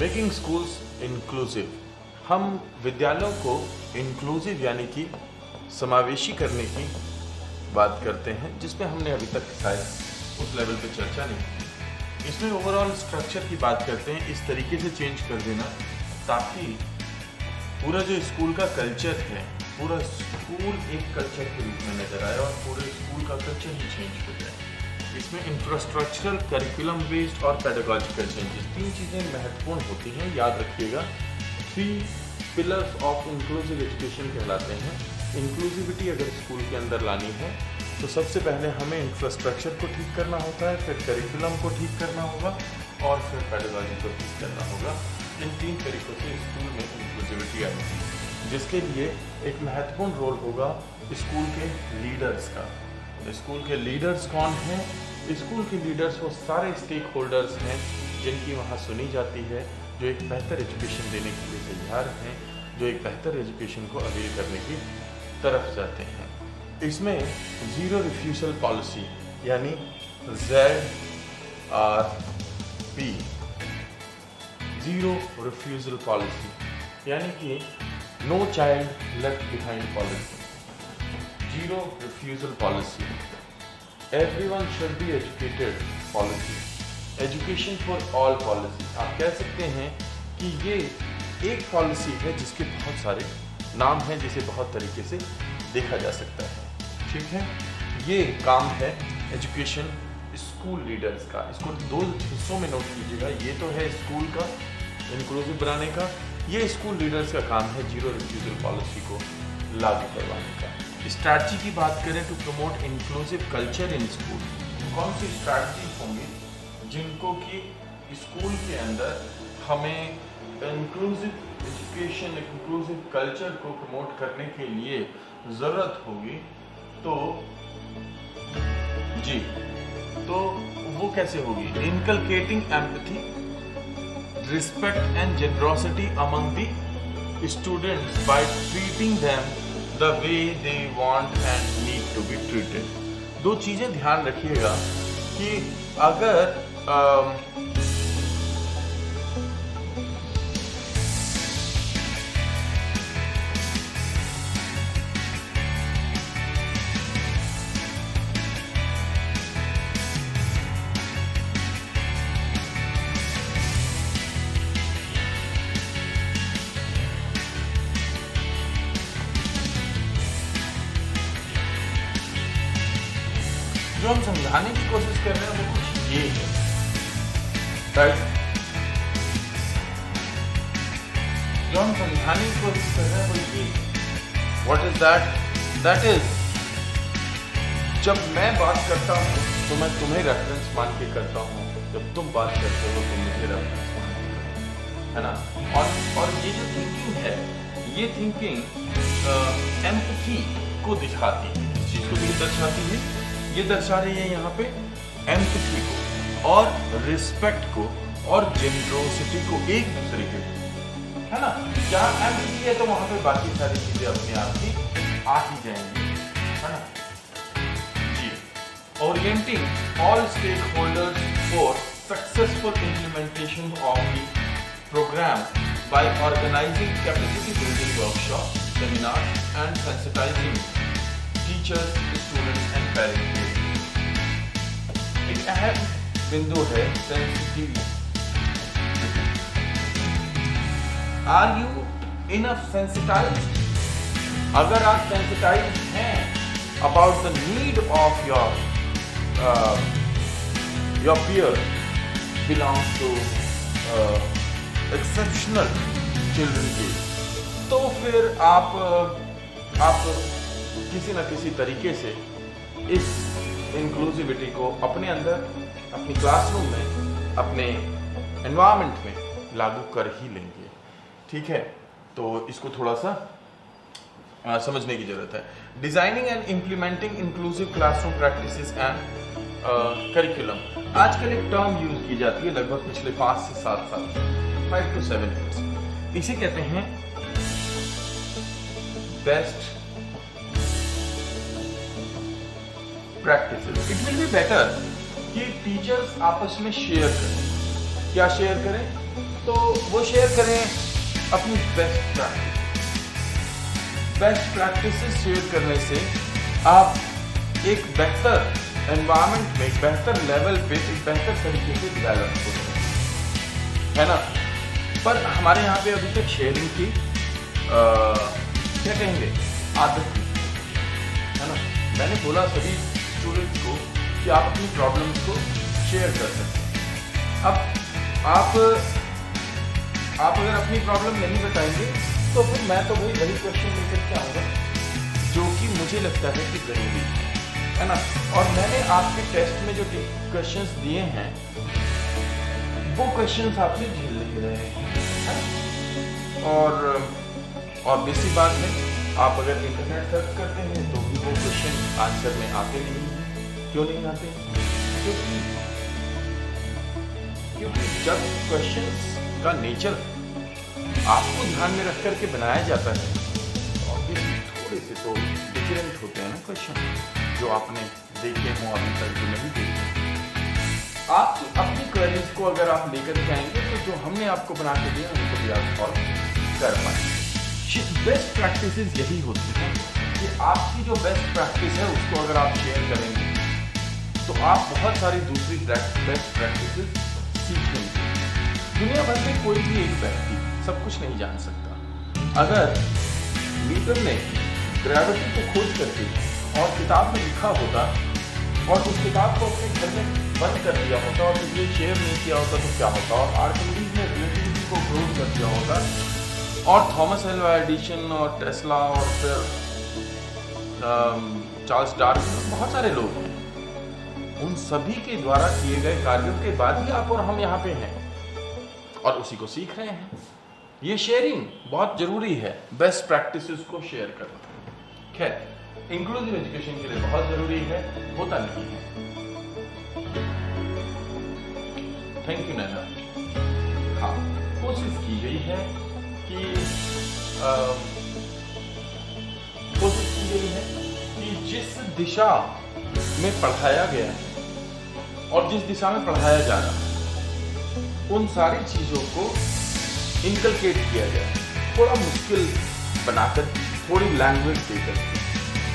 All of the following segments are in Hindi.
Making schools inclusive. हम विद्यालयों को इंक्लूसिव यानी कि समावेशी करने की बात करते हैं, जिसमें हमने अभी तक शायद उस लेवल पे चर्चा नहीं की। इसमें ओवरऑल स्ट्रक्चर की बात करते हैं, इस तरीके से चेंज कर देना ताकि पूरा जो स्कूल का कल्चर है, पूरा स्कूल एक कल्चर के रूप में नजर आए और पूरे स्कूल का कल्चर ही चेंज हो जाए। इसमें इंफ्रास्ट्रक्चरल, करिकुलम बेस्ड और पेडागॉजिकल चेंजेस, तीन चीज़ें महत्वपूर्ण होती हैं, याद रखिएगा। 3 पिलर्स ऑफ इंक्लूसिव एजुकेशन कहलाते हैं। इंक्लूसिविटी अगर स्कूल के अंदर लानी है तो सबसे पहले हमें इंफ्रास्ट्रक्चर को ठीक करना होता है, फिर करिकुलम को ठीक करना होगा और फिर पेडागॉजी को ठीक करना होगा। इन 3 तरीकों से स्कूल में इंक्लूसिविटी आएगी, जिसके लिए एक महत्वपूर्ण रोल होगा स्कूल के लीडर्स का। स्कूल के लीडर्स कौन हैं? स्कूल के लीडर्स वो सारे स्टेक होल्डर्स हैं जिनकी वहाँ सुनी जाती है, जो एक बेहतर एजुकेशन देने के लिए तैयार हैं, जो एक बेहतर एजुकेशन को अवेल करने की तरफ जाते हैं। इसमें ज़ीरो रिफ्यूजल पॉलिसी यानी ZRP, ज़ीरो रिफ्यूजल पॉलिसी यानी कि no child left behind policy, zero refusal policy, everyone should be educated policy, education for all policy. आप कह सकते हैं कि ये एक पॉलिसी है जिसके बहुत सारे नाम हैं, जिसे बहुत तरीके से देखा जा सकता है। ठीक है, ये काम है एजुकेशन स्कूल लीडर्स का। इसको 2 हिस्सों में नोट कीजिएगा। ये तो है स्कूल का इंक्लूसिव बनाने का, ये स्कूल लीडर्स का काम है जीरो रिफ्यूजल पॉलिसी को लागू करवाने का। स्ट्रैटेजी की बात करें तो promote inclusive culture in school. कौन सी स्ट्रैटेजी होंगी जिनको कि स्कूल के अंदर हमें इंक्लूसिव एजुकेशन, इंक्लूसिव कल्चर को प्रमोट करने के लिए ज़रूरत होगी? तो वो कैसे होगी? Inculcating empathy, respect and generosity among the students by treating them the way they want and need to be treated. 2 चीज़ें ध्यान रखिएगा कि अगर जो हम समझाने की कोशिश कर रहे हैं वो कुछ ये है, राइट? जो हम समझाने की कोशिश कर रहे हैं वो ये, what is that? That is, जब मैं बात करता हूँ तो मैं तुम्हें रेफरेंस मान के करता हूँ, जब तुम बात करते हो तो मुझे रेफरेंस मान के करते हो, है ना? और ये जो थिंकिंग है, ये थिंकिंग एम्पैथी को दिखाती है। इस चीज को भी दर्शाती है। ये दर्शा रही है यहाँ पे एम्पैथी को और रिस्पेक्ट को और जेनरोसिटी को एक दूसरे के, है ना? जहाँ एम्पैथी है तो वहां पे बाकी सारी चीजें अपने आप ही आ ही जाएंगी, है ना जी। Orienting all stakeholders for successful implementation of the programme by organising capacity building workshop, seminar and sensitising teachers, students and parents. एक अहम बिंदु है sensitivity. Are you enough sensitised? अगर आप सेंसिटाइज्ड हैं about the need of your peer belongs to exceptional children के, तो फिर आप किसी न किसी तरीके से इस इंक्लूसिविटी को अपने अंदर, अपनी क्लासरूम में, अपने एनवायरनमेंट में लागू कर ही लेंगे। ठीक है, तो इसको थोड़ा सा समझने की जरूरत है। Designing and implementing inclusive classroom practices and curriculum. आजकल एक टर्म यूज की जाती है लगभग पिछले 5 से 7 साल, 5 to 7 years। इसे कहते हैं best practices. It will be better कि टीचर्स आपस में शेयर करें। क्या शेयर करें? तो वो शेयर करें अपनी बेस्ट प्रैक्टिसेस शेयर करने से आप एक बेहतर एनवायरनमेंट में, एक बेहतर लेवल पे, एक बेहतर तरीके से डेवलप हो सकते हैं, है ना। पर हमारे यहाँ पे अभी तक शेयरिंग की क्या कहेंगे, आदत थी, है ना। मैंने बोला सभी स्टूडेंट्स को कि आप अपनी प्रॉब्लम्स को शेयर कर सकते हैं। अब आप अगर अपनी प्रॉब्लम नहीं बताएंगे तो फिर मैं तो वही क्वेश्चन लेकर के आऊँगा जो कि मुझे लगता है कि ज़रूरी है ना। और मैंने आपके टेस्ट में जो क्वेश्चंस दिए हैं वो क्वेश्चंस आपसे झेल नहीं रहे हैं। और बेसिक बात है, आप अगर इंटरनेट सर्च करते हैं तो भी वो क्वेश्चन आंसर में आते नहीं हैं। क्यों नहीं आते? क्योंकि जब क्वेश्चंस का नेचर आपको ध्यान में रख करके बनाया जाता है तो ऑब्वियसली थोड़े से तो डिफरेंट होते हैं ना क्वेश्चन, जो आपने देखे हों अभी तक, जो नहीं देखे। आप अपनी क्वेरीज को अगर आप लेकर के आएंगे तो जो हमने आपको बना के दिया उनको भी आप सॉल्व कर पाएंगे। बेस्ट प्रैक्टिसेस यही होती है कि आपकी जो बेस्ट प्रैक्टिस है उसको अगर आप शेयर करेंगे तो आप बहुत सारी दूसरी बेस्ट प्रैक्टिसेस सीखेंगे। दुनिया भर में कोई भी एक व्यक्ति सब कुछ नहीं जान सकता। अगर न्यूटन ने ग्रेविटी को खोज करके और किताब में लिखा होता और उस किताब को अपने घर में बंद कर दिया होता और इसलिए शेयर नहीं किया होता तो क्या होता, और आर्किमिडीज ने रिलेटिविटी को प्रूव कर दिया होता, और थॉमस एल्वा एडिसन और टेस्ला और फिर चार्ल्स डार्विन, बहुत सारे लोग हैं, उन सभी के द्वारा किए गए कार्यों के बाद ही आप और हम यहाँ पे हैं और उसी को सीख रहे हैं। ये शेयरिंग बहुत जरूरी है, बेस्ट प्रैक्टिसेस को शेयर करना। खैर, इंक्लूसिव एजुकेशन के लिए बहुत जरूरी है, होता नहीं है। थैंक यू नैना। हाँ, कोशिश की गई है कि जिस दिशा में पढ़ाया गया है और जिस दिशा में पढ़ाया जा रहा है उन सारी चीजों को इनकलकेट किया जाए, थोड़ा मुश्किल बनाकर, थोड़ी लैंग्वेज देकर,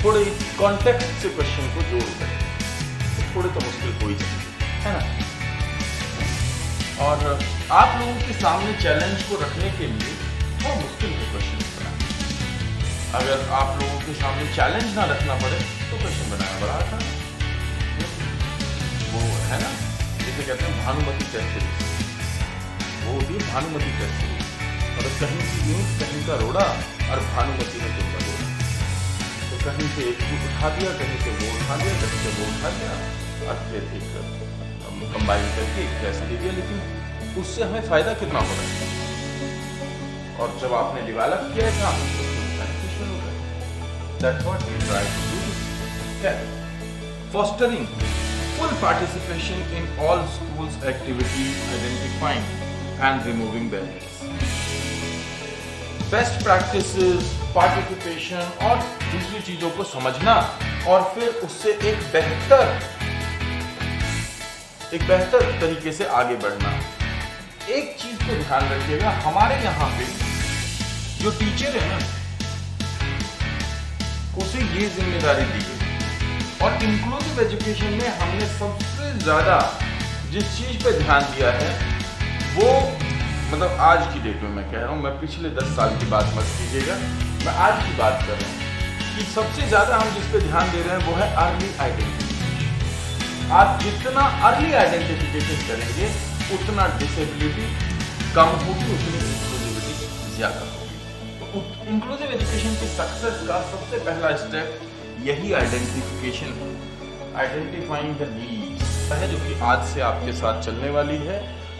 थोड़े कॉन्टेक्स्ट से क्वेश्चन को जोड़कर, थोड़े तो मुश्किल हो ही जाए, है ना। और आप लोगों के सामने चैलेंज को रखने के लिए थोड़ा मुश्किल है क्वेश्चन बनाना। अगर आप लोगों के सामने चैलेंज ना रखना पड़े तो क्वेश्चन बनाना बड़ा आसान है। वो है ना, जिसे कहते हैं भानुमति टेस्ट सीरीज, वो होती है भानुमति टेस्ट सीरीज। और कहीं की ईंट, कहीं का रोड़ा, और भानुमति ने तुम रोड़ा, तो कहीं से एक चीज उठा दिया, कहीं से वो उठा दिया, कहीं से वो उठा दिया, और फिर एक कंबाइन करके एक टेस्ट दे दिया। लेकिन उससे हमें फायदा कितना हो रहा है? और जब आपने डेवलप किया है काम तो बेनिफिशियल होगा। That's what we try to do. Yeah. Fostering full participation in all schools activities, identifying and removing barriers. Best practices, participation और दूसरी चीजों को समझना और फिर उससे एक बेहतर तरीके से आगे बढ़ना। एक चीज को ध्यान रखिएगा, हमारे यहाँ पे जो टीचर है ना, उसे ये जिम्मेदारी दी गई। और इंक्लूसिव एजुकेशन में हमने सबसे ज्यादा जिस चीज पे ध्यान दिया है वो, मतलब आज की डेट में मैं कह रहा हूँ, मैं पिछले 10 साल की बात मत कीजिएगा, मैं आज की बात कर रहा हूँ कि सबसे ज्यादा हम जिस पे ध्यान दे रहे हैं वो है अर्ली आइडेंटिफिकेशन। आप जितना अर्ली आइडेंटिफिकेशन करेंगे उतना डिसेबिलिटी कम होगी, उतनी इंक्लूसिविटी ज्यादा होगी। तो इंक्लूसिव एजुकेशन की सक्सेस का सबसे पहला स्टेप यही आइडेंटिफिकेशन है, आइडेंटिफाइंग द नीड्स है, जो कि आज से आपके साथ चलने वाली है।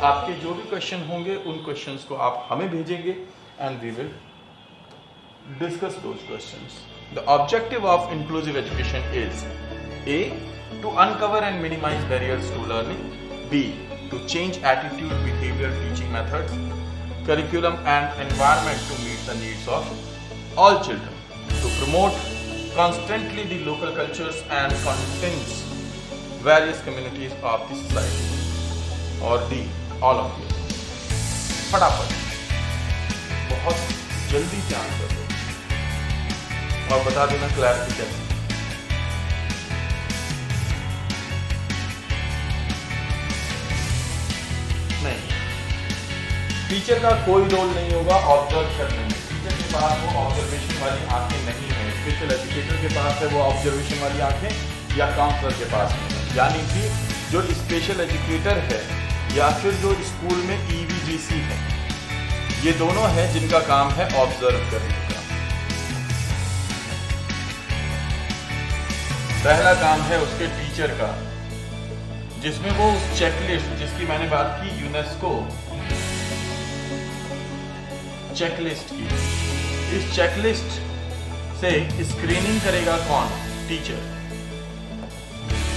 आपके जो भी क्वेश्चन होंगे उन क्वेश्चंस को आप हमें भेजेंगे and we will discuss those questions. The objective of inclusive education is A. to uncover and minimize barriers to learning, B. to change attitude, behavior, teaching methods, curriculum and environment to meet the needs of all children, to promote constantly the local cultures and contents various communities of the society, or D. all of you. फटाफट बहुत जल्दी से आंसर दो और बता देना क्लैरिटी कैसे। नहीं, टीचर का कोई रोल नहीं होगा ऑब्जर्व करने में। टीचर के पास वो ऑब्जर्वेशन वाली आंखें नहीं है, स्पेशल एजुकेटर के पास है वो ऑब्जर्वेशन वाली आंखें या काउंसलर के पास नहीं है। यानी कि जो स्पेशल एजुकेटर है या फिर जो स्कूल में EVGC है, ये दोनों हैं जिनका काम है ऑब्जर्व करने का। पहला काम है उसके टीचर का, जिसमें वो उस चेकलिस्ट जिसकी मैंने बात की, यूनेस्को चेकलिस्ट की, इस चेकलिस्ट से स्क्रीनिंग करेगा कौन? टीचर।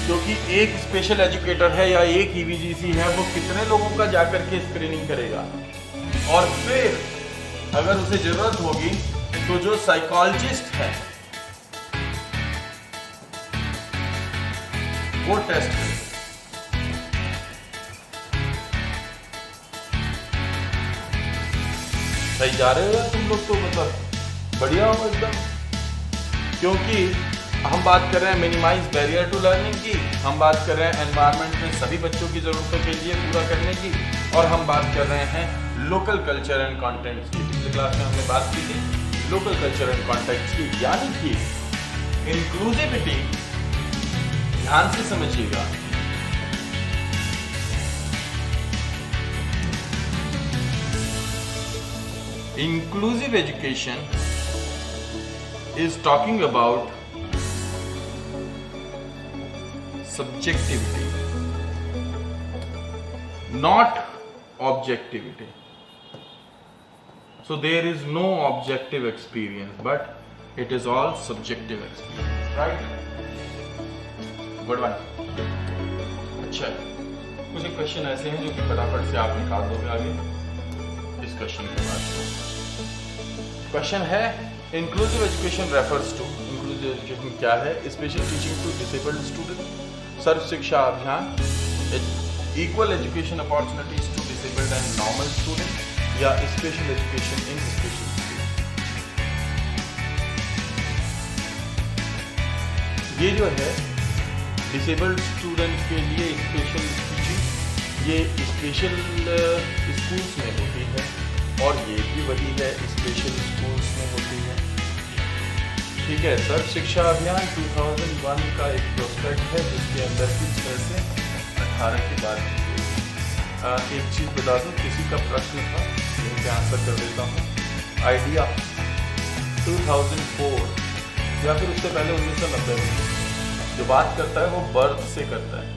क्योंकि एक स्पेशल एजुकेटर है या एक EVGC है, वो कितने लोगों का जाकर के स्क्रीनिंग करेगा, और फिर अगर उसे जरूरत होगी तो जो साइकोलॉजिस्ट है वो टेस्ट करेगा। सही जा रहे हो तुम लोग तो, मतलब बढ़िया हो एकदम। क्योंकि हम बात कर रहे हैं मिनिमाइज बैरियर टू लर्निंग की, हम बात कर रहे हैं एनवायरनमेंट में सभी बच्चों की ज़रूरतों के लिए पूरा करने की, और हम बात कर रहे हैं लोकल कल्चर एंड कॉन्टेंट्स की। पिछले क्लास में हमने बात की थी लोकल कल्चर एंड कॉन्टेंट्स की, यानी कि इंक्लूसिविटी। ध्यान से समझिएगा, inclusive education is talking about subjectivity, not objectivity. So there is no objective experience, but it is all subjective experience, right? Good one. अच्छा, कुछ क्वेश्चन ऐसे हैं जो कि फटाफट से आप निकाल दोगे आगे इस क्वेश्चन के बाद। क्वेश्चन है inclusive education refers to, inclusive education क्या है? Special teaching to disabled student, Sarva Shiksha Abhiyan, equal education opportunities to disabled and normal student, या special education in special school. ये जो है डिसेबल्ड स्टूडेंट के लिए स्पेशल टीचिंग, ये स्पेशल स्कूल्स में होती है, और ये भी वही है स्पेशल स्कूल्स में होती है। ठीक है, सर्व शिक्षा अभियान 2001 का एक प्रोस्पेक्ट है जिसके अंदर की 6 से 18 की बात की गई। एक चीज़ बता दूँ, किसी का प्रश्न था, यहीं पे आंसर कर देता हूँ। आइडिया 2004 या फिर उससे पहले 1990 में जो बात करता है वो बर्थ से करता है,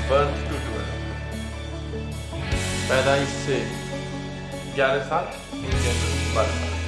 बर्थ टू 12, पैदाइश से 11 साल, इन जनरल 12 साल।